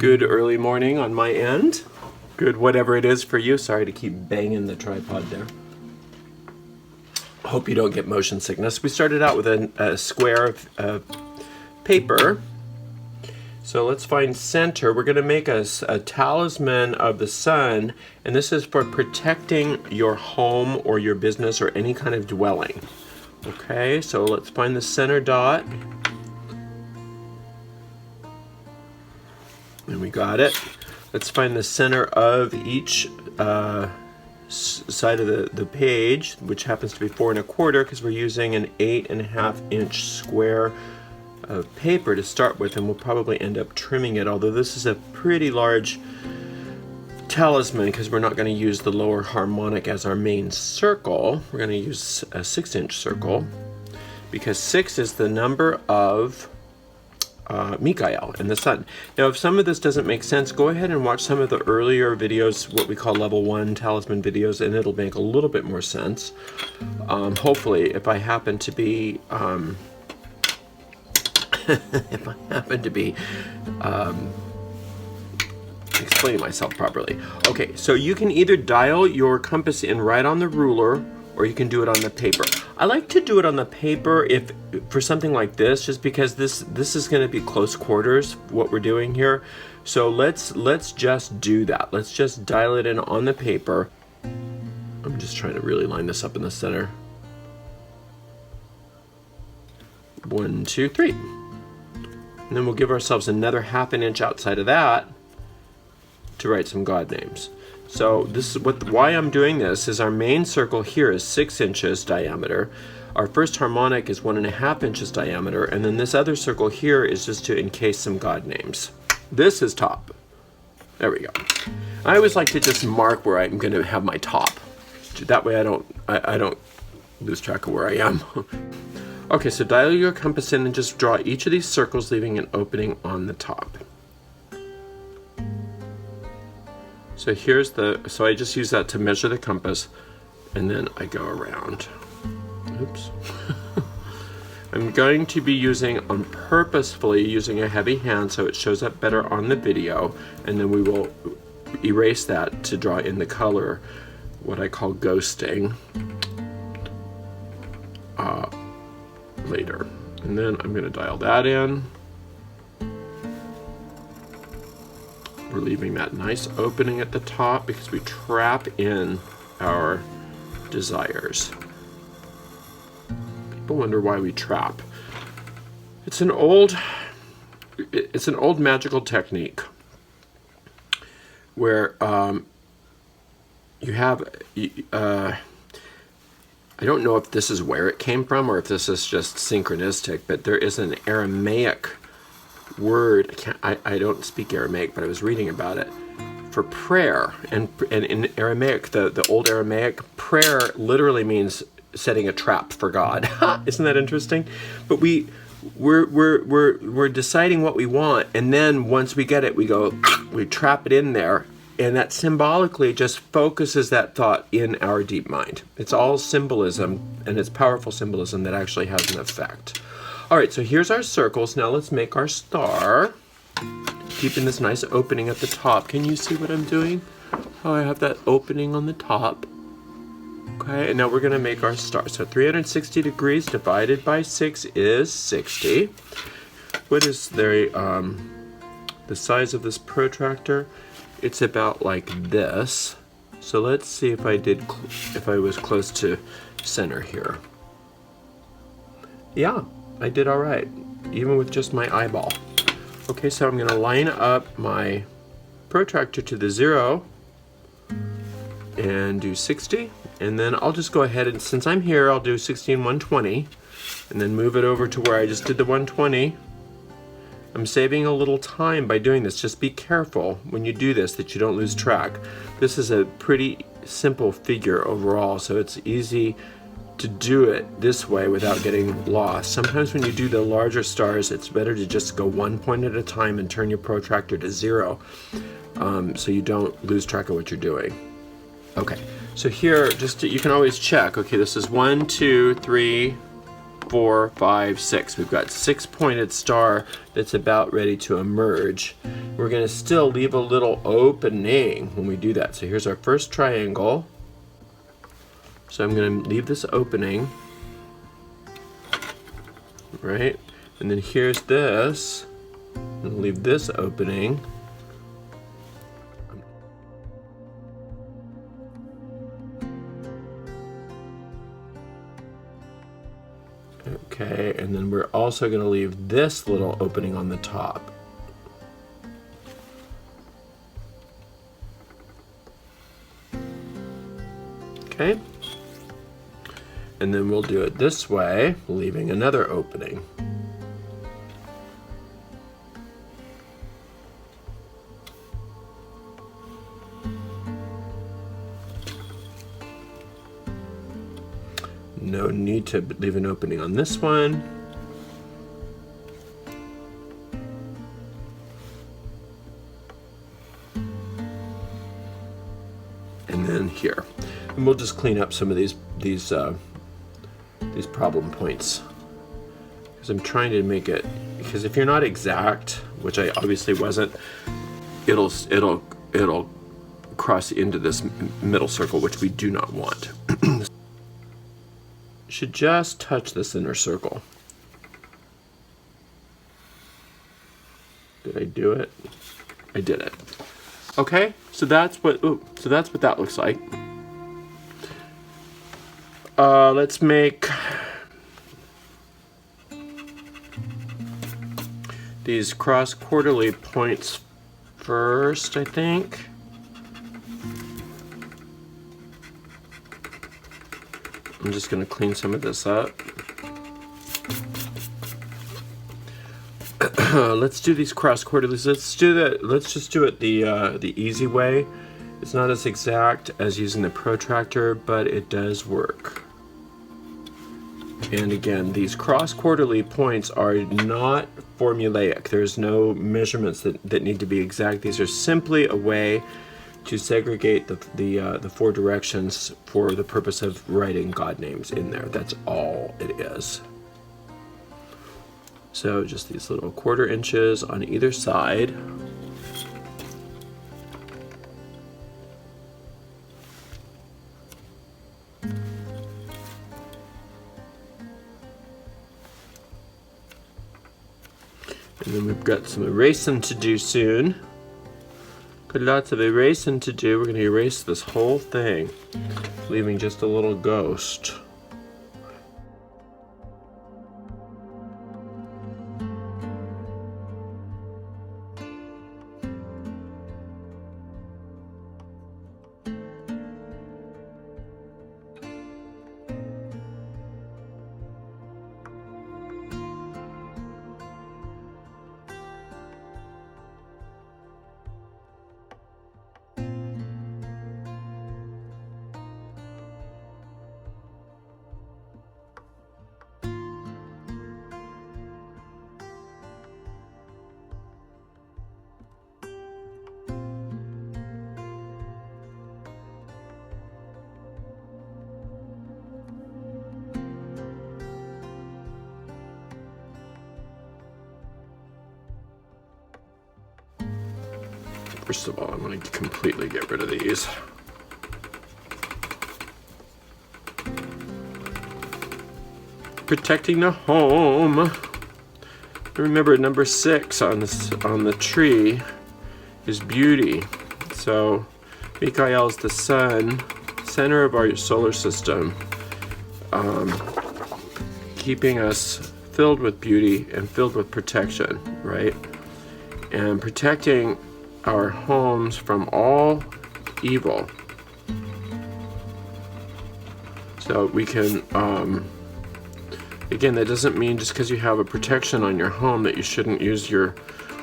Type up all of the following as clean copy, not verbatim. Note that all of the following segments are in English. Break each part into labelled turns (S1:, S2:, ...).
S1: Good early morning on my end. Good whatever it is for you. Sorry to keep banging the tripod there. Hope you don't get motion sickness. We started out with a square of paper. So let's find center. We're going to make a talisman of the sun, and this is for protecting your home or your business or any kind of dwelling. Okay, so let's find the center dot. And we got it. Let's find the center of each side of the page, which happens to be 4 1/4 because we're using an 8.5 inch square of paper to start with, and we'll probably end up trimming it, although this is a pretty large talisman because we're not going to use the lower harmonic as our main circle. We're going to use a 6-inch circle because 6 is the number of Mikael and the sun. Now, if some of this doesn't make sense, go ahead and watch some of the earlier videos, what we call level 1 talisman videos, and it'll make a little bit more sense. Hopefully, if I happen to be explaining myself properly. Okay, so you can either dial your compass in right on the ruler, or you can do it on the paper. I like to do it on the paper if for something like this, just because this is going to be close quarters, what we're doing here. So let's just do that. Let's just dial it in on the paper. I'm just trying to really line this up in the center. 1, 2, 3. And then we'll give ourselves another 1/2 inch outside of that to write some god names. So this is why I'm doing this is our main circle here is 6 inches diameter. Our first harmonic is 1.5 inches diameter, and then this other circle here is just to encase some god names. This is top. There we go. I always like to just mark where I'm going to have my top. That way I don't lose track of where I am. Okay, so dial your compass in and just draw each of these circles, leaving an opening on the top. So so I just use that to measure the compass, and then I go around. Oops. I'm going to be purposefully using a heavy hand so it shows up better on the video, and then we will erase that to draw in the color, what I call ghosting, later. And then I'm going to dial that in. We're leaving that nice opening at the top because we trap in our desires. People wonder why we trap. It's an old magical technique where you have I don't know if this is where it came from or if this is just synchronistic, but there is an Aramaic word. I don't speak Aramaic, but I was reading about it for prayer, and in Aramaic, the old Aramaic, prayer literally means setting a trap for God. Isn't that interesting? But we're deciding what we want, and then once we get it, we trap it in there, and that symbolically just focuses that thought in our deep mind. It's all symbolism, and it's powerful symbolism that actually has an effect. All right, so here's our circles. Now let's make our star, keeping this nice opening at the top. Can you see what I'm doing? Oh, I have that opening on the top. Okay, and now we're gonna make our star. So 360 degrees divided by 6 is 60. What is the size of this protractor? It's about like this. So let's see if I was close to center here. Yeah, I did all right, even with just my eyeball. Okay, so I'm gonna line up my protractor to the 0 and do 60. And then I'll just go ahead and, since I'm here, I'll do 60 and 120 and then move it over to where I just did the 120. I'm saving a little time by doing this. Just be careful when you do this that you don't lose track. This is a pretty simple figure overall, so it's easy to do it this way without getting lost. Sometimes when you do the larger stars, it's better to just go one point at a time and turn your protractor to 0, so you don't lose track of what you're doing. Okay, so here, you can always check. Okay, this is 1, 2, 3, 4, 5, 6. We've got 6-pointed star that's about ready to emerge. We're going to still leave a little opening when we do that. So here's our first triangle. So I'm going to leave this opening, right? And then here's this. I'm going to leave this opening. Okay, and then we're also going to leave this little opening on the top. Okay. And then we'll do it this way, leaving another opening. No need to leave an opening on this one. And then here. And we'll just clean up some of these problem points. Because I'm trying to make it, because if you're not exact, which I obviously wasn't, it'll cross into this middle circle, which we do not want. Should just touch this inner circle. Did I do it? I did it. Okay, so that's what that looks like. Let's make these cross quarterly points first, I think. I'm just going to clean some of this up. Let's do these cross quarterlies. Let's just do it the easy way. It's not as exact as using the protractor, but it does work. And again, these cross quarterly points are not formulaic. There's no measurements that need to be exact. These are simply a way to segregate the 4 directions for the purpose of writing God names in there. That's all it is. So just these little 1/4 inches on either side. And then we've got some erasing to do soon. Got lots of erasing to do. We're going to erase this whole thing, leaving just a little ghost. First of all, I'm going to completely get rid of these. Protecting the home. Remember, number 6 on the tree is beauty. So Mikael is the sun, center of our solar system, keeping us filled with beauty and filled with protection, right? And protecting our homes from all evil. So we can, again, that doesn't mean just because you have a protection on your home that you shouldn't use your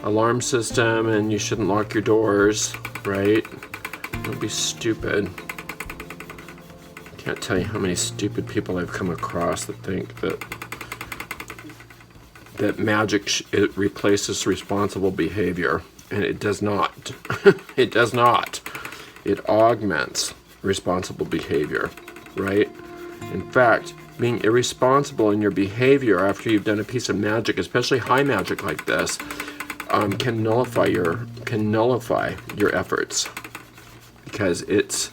S1: alarm system and you shouldn't lock your doors, right? Don't be stupid. Can't tell you how many stupid people I've come across that think that magic it replaces responsible behavior. And it does not. It does not. It augments responsible behavior, right? In fact, being irresponsible in your behavior after you've done a piece of magic, especially high magic like this, can nullify your efforts, because it's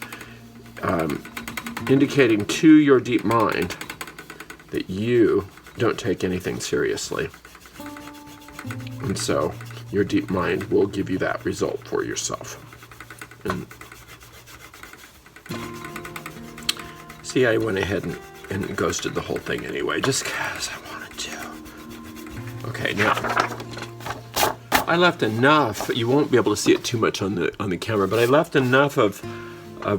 S1: indicating to your deep mind that you don't take anything seriously. And so your deep mind will give you that result for yourself. And see, I went ahead and ghosted the whole thing anyway, just because I wanted to. Okay, now I left enough. You won't be able to see it too much on the camera, but I left enough of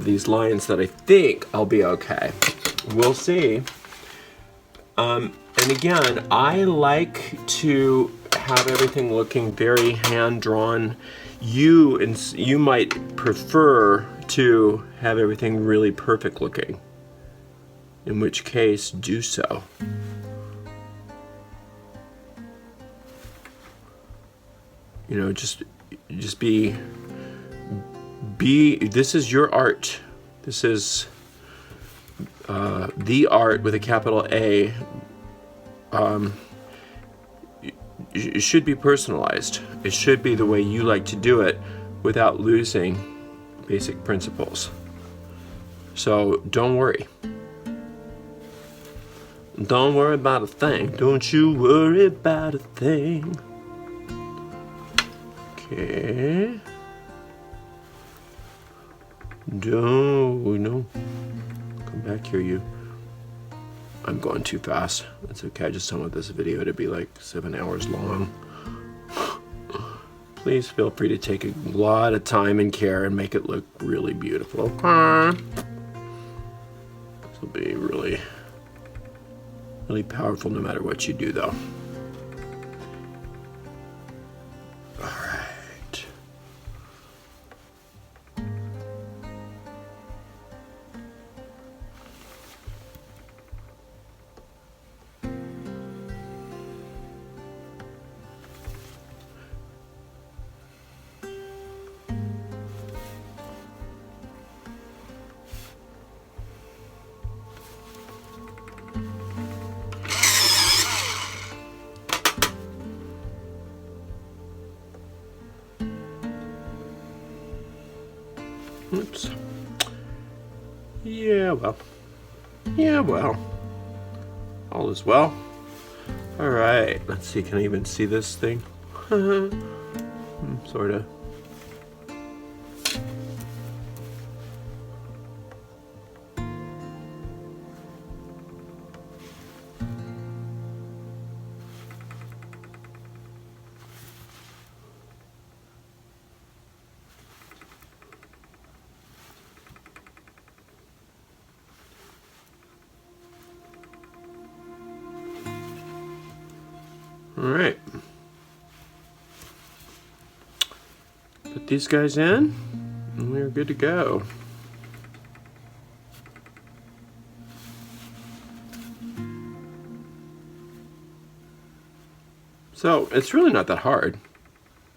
S1: these lines that I think I'll be okay. We'll see. And again, I like to have everything looking very hand-drawn. You might prefer to have everything really perfect looking, in which case do so. You know, just be this is your art. This is the art with a capital A. It should be personalized. It should be the way you like to do it without losing basic principles. So don't worry. Don't worry about a thing. Don't you worry about a thing. Okay. No. Come back here, you. I'm going too fast. That's okay. I just don't want this video to be like 7 hours long. Please feel free to take a lot of time and care and make it look really beautiful. Okay. This will be really, really powerful no matter what you do, though. All right. Oops. Yeah, well. All is well. All right. Let's see. Can I even see this thing? Sort of. All right. Put these guys in, and we're good to go. So it's really not that hard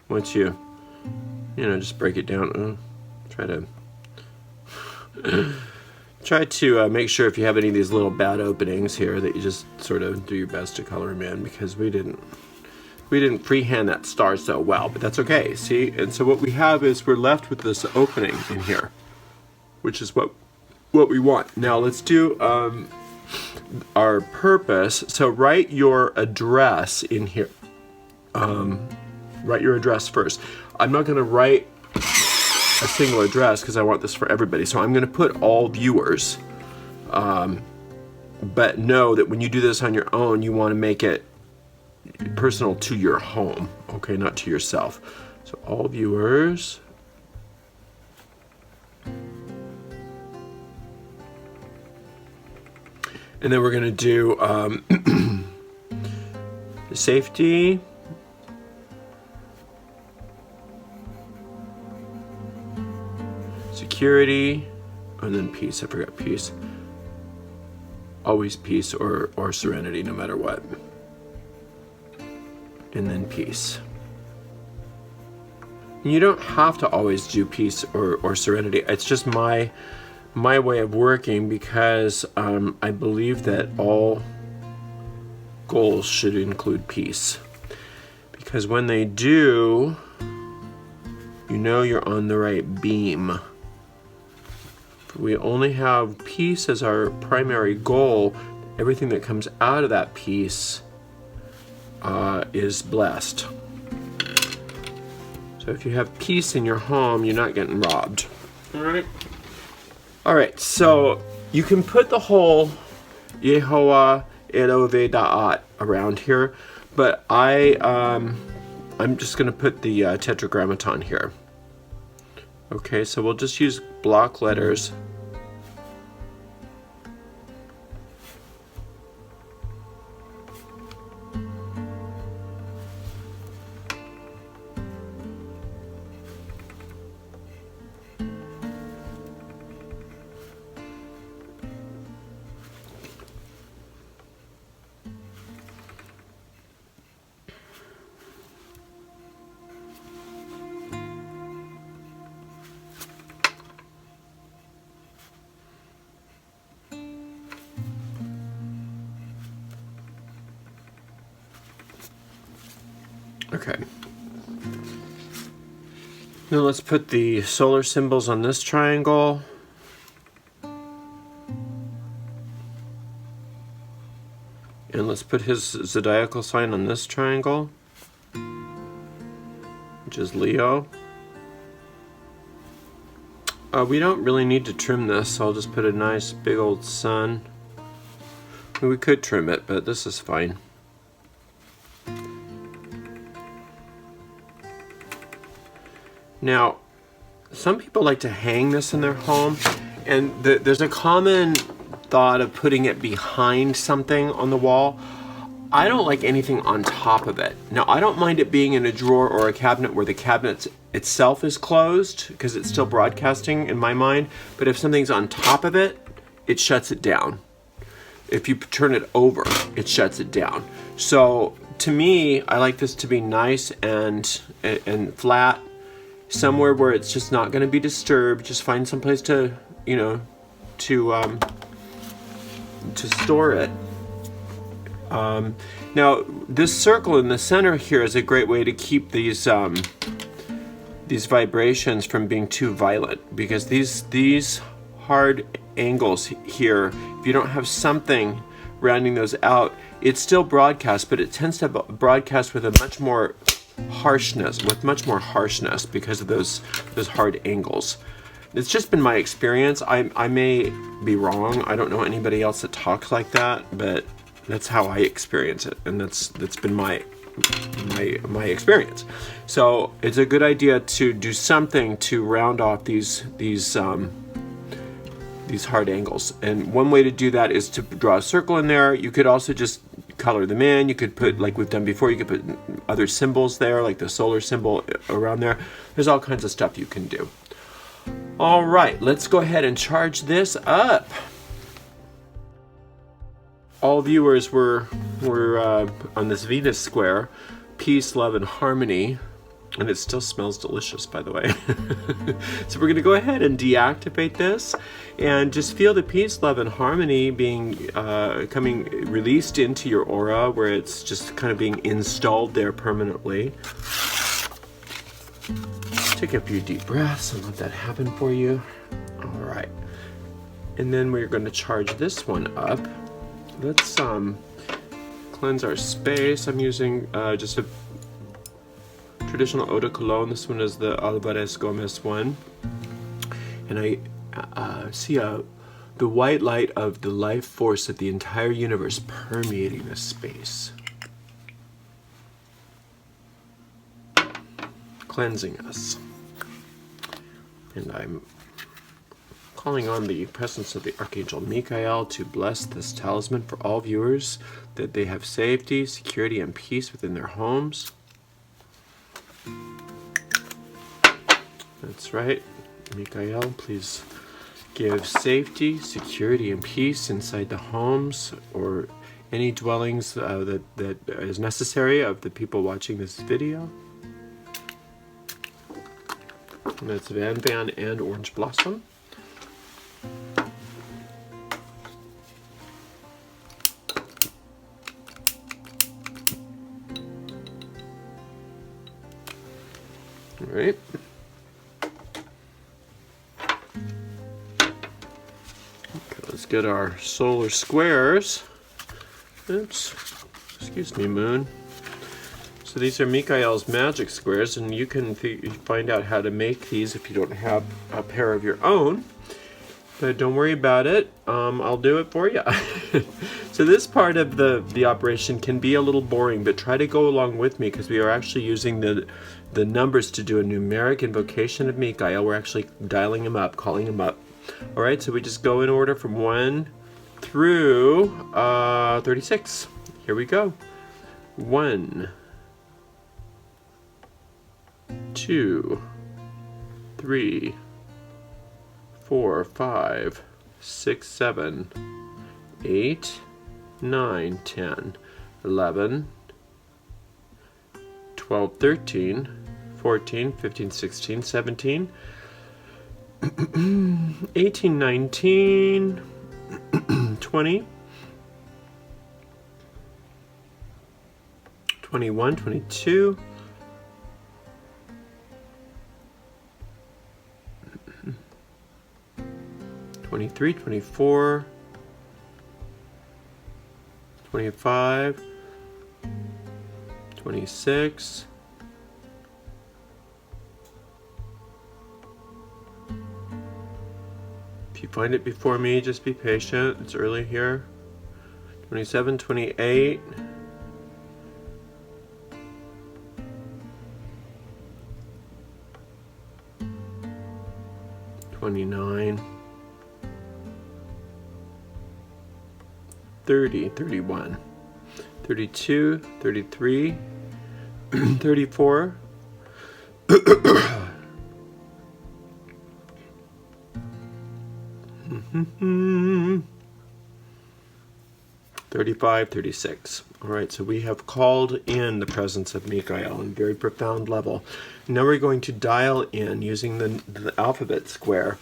S1: once you just break it down. Try to make sure if you have any of these little bad openings here that you just sort of do your best to color them in, because we didn't freehand that star so well, but that's okay. See, and so what we have is we're left with this opening in here, which is what we want. Now let's do our purpose. So write your address in here. Write your address first. I'm not going to write a single address because I want this for everybody. So I'm going to put all viewers. But know that when you do this on your own, you want to make it personal to your home, okay, not to yourself. So all viewers. And then we're going to do safety. Security, and then peace. I forgot peace. Always peace or serenity, no matter what. And then peace. And you don't have to always do peace or serenity. It's just my my way of working, because I believe that all goals should include peace. Because when they do, you know you're on the right beam. If we only have peace as our primary goal, everything that comes out of that peace is blessed. So if you have peace in your home, you're not getting robbed. All right, so you can put the whole Yehovah Elove Da'at around here, but I'm just going to put the tetragrammaton here. Okay, so we'll just use block letters. Okay. Now let's put the solar symbols on this triangle. And let's put his zodiacal sign on this triangle, which is Leo. We don't really need to trim this, so I'll just put a nice big old sun. We could trim it, but this is fine. Now, some people like to hang this in their home, and there's a common thought of putting it behind something on the wall. I don't like anything on top of it. Now, I don't mind it being in a drawer or a cabinet where the cabinet itself is closed, because it's still broadcasting in my mind, but if something's on top of it, it shuts it down. If you turn it over, it shuts it down. So to me, I like this to be nice and flat, somewhere where it's just not going to be disturbed. Just find some place to, to store it. Now, this circle in the center here is a great way to keep these vibrations from being too violent, because these hard angles here, if you don't have something rounding those out, it still broadcasts, but it tends to broadcast with much more harshness because of those hard angles. It's just been my experience. I may be wrong. I don't know anybody else that talks like that, but that's how I experience it, and that's been my experience. So it's a good idea to do something to round off these hard angles. And one way to do that is to draw a circle in there. You could also just color them in. You could put, like we've done before, you could put other symbols there, like the solar symbol around there. There's all kinds of stuff you can do. All right, let's go ahead and charge this up. All viewers were on this Venus square, peace, love, and harmony. And it still smells delicious, by the way. So we're going to go ahead and deactivate this and just feel the peace, love, and harmony being released into your aura, where it's just kind of being installed there permanently. Take a few deep breaths and let that happen for you. All right. And then we're going to charge this one up. Let's cleanse our space. I'm using just a traditional eau de cologne. This one is the Alvarez Gomez one, and I see the white light of the life force of the entire universe permeating this space, cleansing us. And I'm calling on the presence of the Archangel Michael to bless this talisman for all viewers, that they have safety, security, and peace within their homes. That's right. Michael, please give safety, security, and peace inside the homes or any dwellings that is necessary of the people watching this video. And that's Van Van and Orange Blossom. All right. Okay, let's get our solar squares. Oops. Excuse me, Moon. So these are Mikael's magic squares, and you can find out how to make these if you don't have a pair of your own. But don't worry about it. I'll do it for you. So this part of the operation can be a little boring, but try to go along with me because we are actually using the numbers to do a numeric invocation of Mikael. We're actually dialing him up, calling him up. All right, so we just go in order from 1 through 36. Here we go. 1, 2, 3, 4, 5, 6, 7, 8, 9, 10, 11, 12, 13, 14, 15, 16, 17, 18, 19, 20, 21, 22, 23, 24, 25, 26, 'If you find it before me, just be patient. It's early here. 27, 28, 29, 30, 31, 32, 33, 34, 35, 36. All right, so we have called in the presence of Mikael on a very profound level. Now we're going to dial in using the alphabet square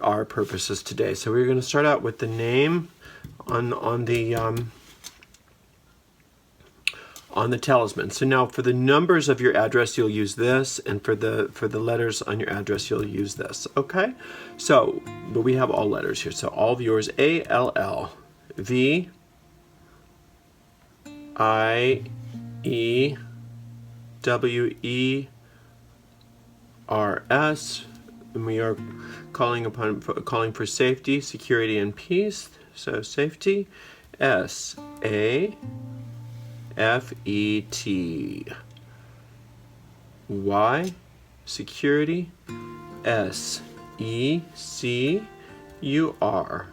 S1: our purposes today. So we're going to start out with the name on the talisman. So now for the numbers of your address, you'll use this, and for the letters on your address, you'll use this. Okay? So, but we have all letters here. So all of yours: A-L-L, V, I, E, W, E, R, S, and we are calling for safety, security, and peace. So safety, S, A, F, E, T, Y, security, S, E, C, U, R,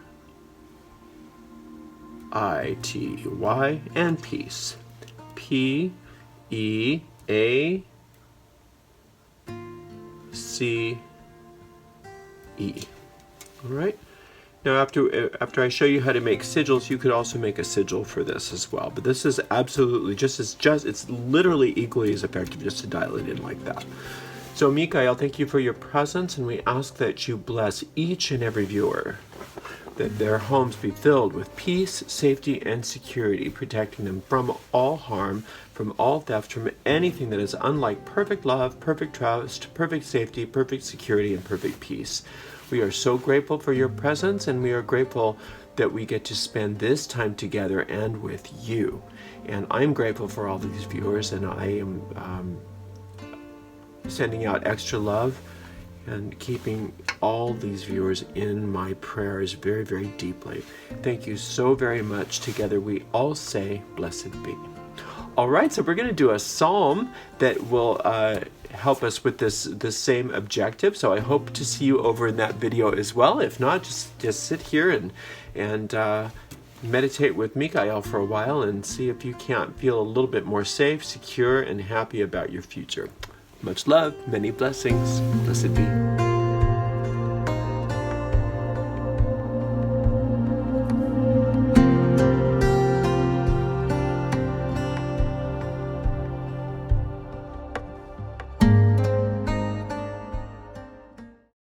S1: I, T, Y, and peace, P, E, A, C, E. All right. Now, after I show you how to make sigils, you could also make a sigil for this as well. But this is absolutely it's literally equally as effective just to dial it in like that. So, Mikael, thank you for your presence, and we ask that you bless each and every viewer, that their homes be filled with peace, safety, and security, protecting them from all harm, from all theft, from anything that is unlike perfect love, perfect trust, perfect safety, perfect security, and perfect peace. We are so grateful for your presence, and we are grateful that we get to spend this time together and with you. And I'm grateful for all these viewers, and I am sending out extra love and keeping all these viewers in my prayers very, very deeply. Thank you so very much. Together we all say, blessed be. All right, so we're going to do a psalm that will help us with this same objective. So I hope to see you over in that video as well. If not, just sit here and meditate with Mikael for a while and see if you can't feel a little bit more safe, secure, and happy about your future. Much love, many blessings. Blessed be.